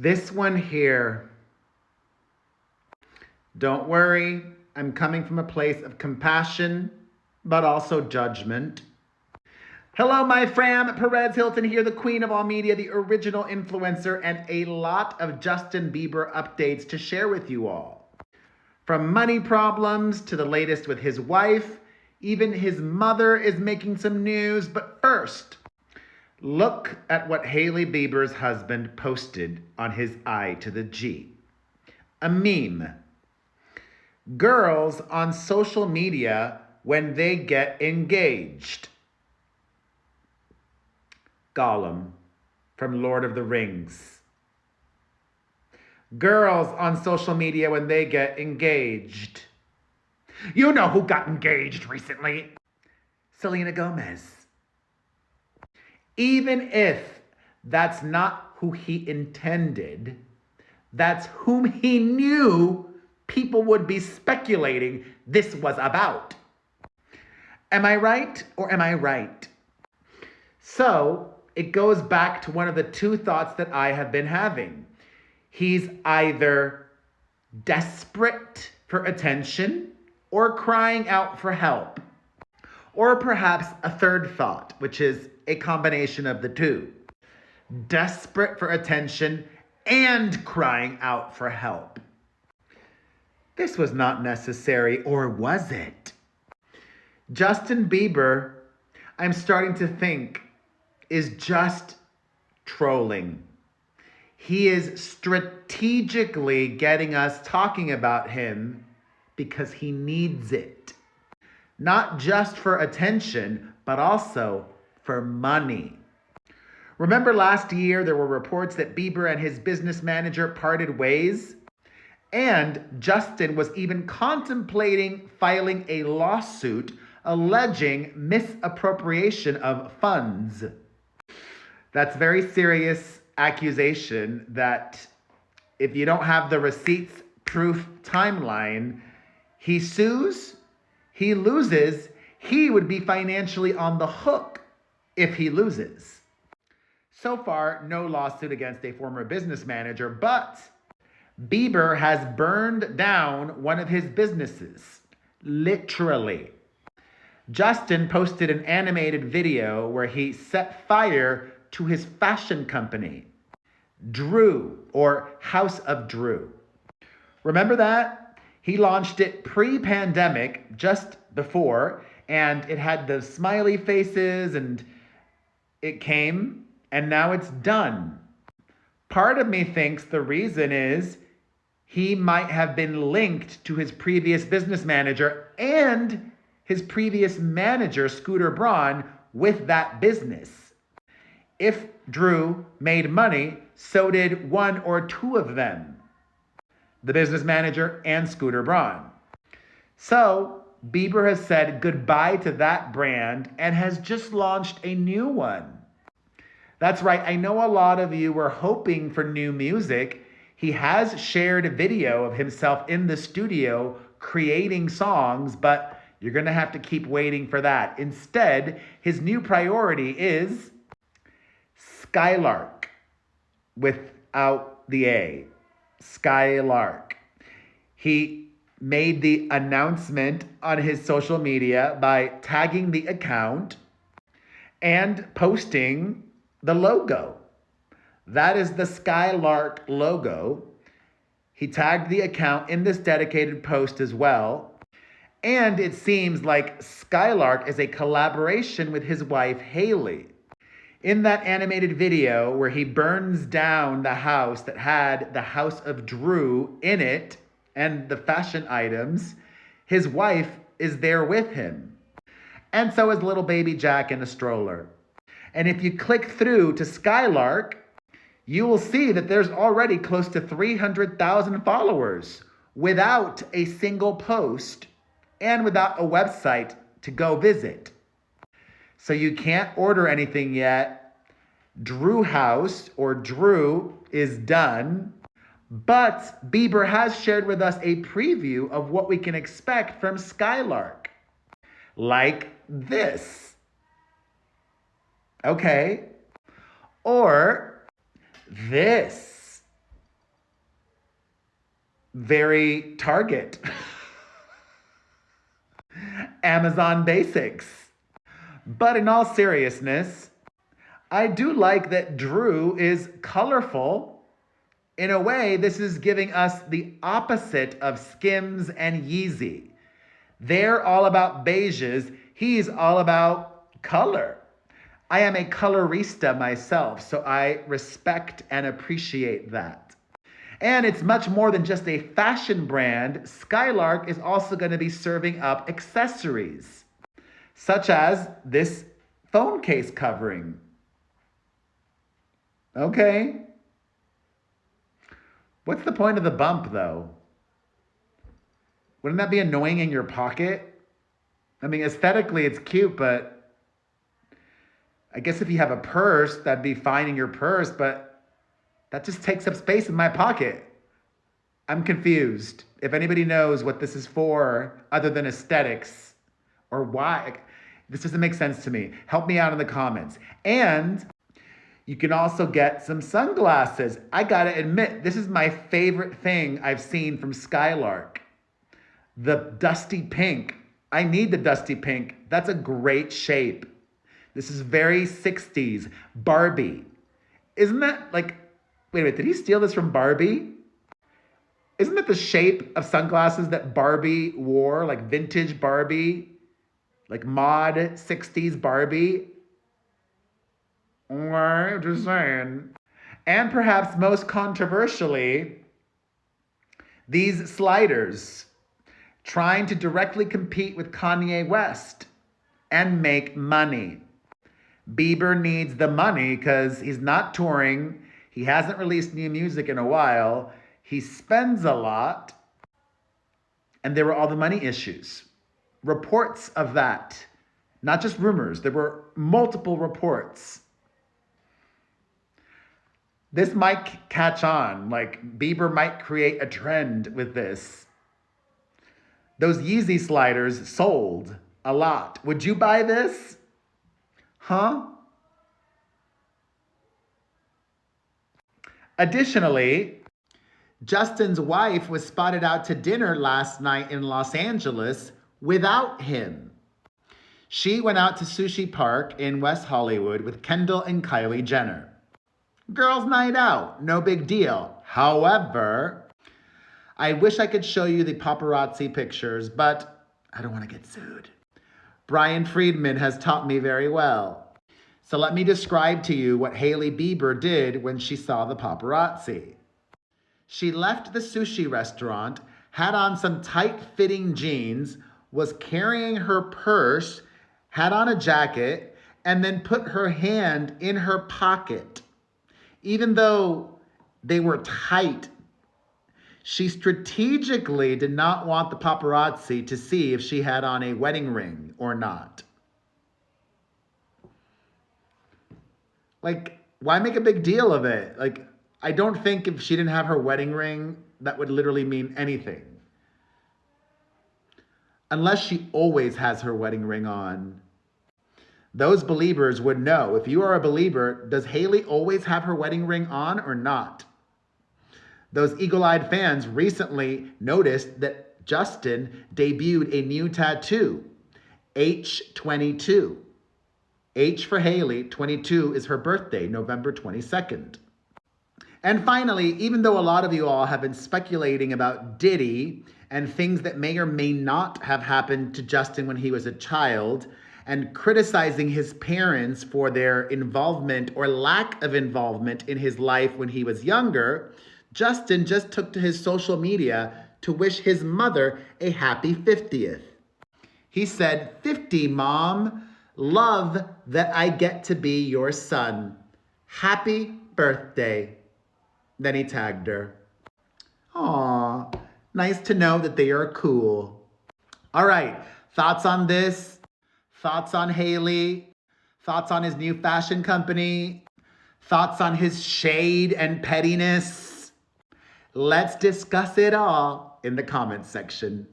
This one here, don't worry, I'm coming from a place of compassion, but also judgment. Hello, my fam. Perez Hilton here, the queen of all media, the original influencer, and a lot of Justin Bieber updates to share with you all. From money problems to the latest with his wife, even his mother is making some news. But first, look at what Hailey Bieber's husband posted on his I to the G. A meme. Girls on social media when they get engaged. Gollum from Lord of the Rings. Girls on social media when they get engaged. You know who got engaged recently? Selena Gomez. Even if that's not who he intended, that's whom he knew people would be speculating this was about. Am I right or am I right? So it goes back to one of the two thoughts that I have been having. He's either desperate for attention or crying out for help. Or perhaps a third thought, which is a combination of the two. Desperate for attention and crying out for help. This was not necessary, or was it? Justin Bieber, I'm starting to think, is just trolling. He is strategically getting us talking about him because he needs it. Not just for attention, but also for money. Remember last year there were reports that Bieber and his business manager parted ways? And Justin was even contemplating filing a lawsuit alleging misappropriation of funds. That's a very serious accusation that if you don't have the receipts proof timeline, he sues, he loses, he would be financially on the hook if he loses. So far, no lawsuit against a former business manager, but Bieber has burned down one of his businesses, literally. Justin posted an animated video where he set fire to his fashion company, Drew, or House of Drew. Remember that? He launched it pre-pandemic, just before, and it had the smiley faces, and it came, and now it's done. Part of me thinks the reason is he might have been linked to his previous business manager and his previous manager, Scooter Braun, with that business. If Drew made money, so did one or two of them, the business manager and Scooter Braun. So Bieber has said goodbye to that brand and has just launched a new one. That's right, I know a lot of you were hoping for new music. He has shared a video of himself in the studio creating songs, but you're going to have to keep waiting for that. Instead, his new priority is Skylark, without the A. Skylark. He made the announcement on his social media by tagging the account and posting the logo. That is the Skylark logo. He tagged the account in this dedicated post as well. And it seems like Skylark is a collaboration with his wife, Hailey. In that animated video where he burns down the house that had the House of Drew in it and the fashion items, his wife is there with him. And so is little baby Jack in a stroller. And if you click through to Skylark, you will see that there's already close to 300,000 followers without a single post and without a website to go visit. So you can't order anything yet. Drew House or Drew is done. But Bieber has shared with us a preview of what we can expect from Skylark. Like this. Okay. Or this. very Target. Amazon Basics. But in all seriousness, I do like that Drew is colorful. In a way, this is giving us the opposite of Skims and Yeezy. They're all about beiges. He's all about color. I am a colorista myself, so I respect and appreciate that. And it's much more than just a fashion brand. Skylark is also going to be serving up accessories, such as this phone case covering. Okay. What's the point of the bump, though? Wouldn't that be annoying in your pocket? I mean, aesthetically, it's cute, but I guess if you have a purse, that'd be fine in your purse, but that just takes up space in my pocket. I'm confused. If anybody knows what this is for other than aesthetics or why, this doesn't make sense to me. Help me out in the comments. And you can also get some sunglasses. I gotta admit, this is my favorite thing I've seen from Skylark. The dusty pink. I need the dusty pink. That's a great shape. This is very 60s. Barbie. Isn't that like, wait a minute, did he steal this from Barbie? Isn't that the shape of sunglasses that Barbie wore? Like vintage Barbie? Like mod 60s Barbie? I'm just saying. And perhaps most controversially, these sliders trying to directly compete with Kanye West and make money. Bieber needs the money because he's not touring. He hasn't released new music in a while. He spends a lot. And there were all the money issues. Reports of that. Not just rumors. There were multiple reports. This might catch on. Like, Bieber might create a trend with this. Those Yeezy sliders sold a lot. Would you buy this? Huh? Additionally, Justin's wife was spotted out to dinner last night in Los Angeles without him. She went out to Sushi Park in West Hollywood with Kendall and Kylie Jenner. Girls' night out, no big deal. However, I wish I could show you the paparazzi pictures, but I don't want to get sued. Brian Friedman has taught me very well. So let me describe to you what Hailey Bieber did when she saw the paparazzi. She left the sushi restaurant, had on some tight-fitting jeans, was carrying her purse, had on a jacket, and then put her hand in her pocket. Even though they were tight, she strategically did not want the paparazzi to see if she had on a wedding ring or not. Like, why make a big deal of it? Like, I don't think if she didn't have her wedding ring, that would literally mean anything. Unless she always has her wedding ring on. Those believers would know. If you are a believer, does Hailey always have her wedding ring on or not? Those eagle-eyed fans recently noticed that Justin debuted a new tattoo, H22. H for Hailey, 22 is her birthday, November 22nd. And finally, even though a lot of you all have been speculating about Diddy and things that may or may not have happened to Justin when he was a child, and criticizing his parents for their involvement or lack of involvement in his life when he was younger, Justin just took to his social media to wish his mother a happy 50th. He said, 50, Mom. Love that I get to be your son. Happy birthday. Then he tagged her. Aw, nice to know that they are cool. All right, thoughts on this? Thoughts on Hailey? Thoughts on his new fashion company? Thoughts on his shade and pettiness? Let's discuss it all in the comments section.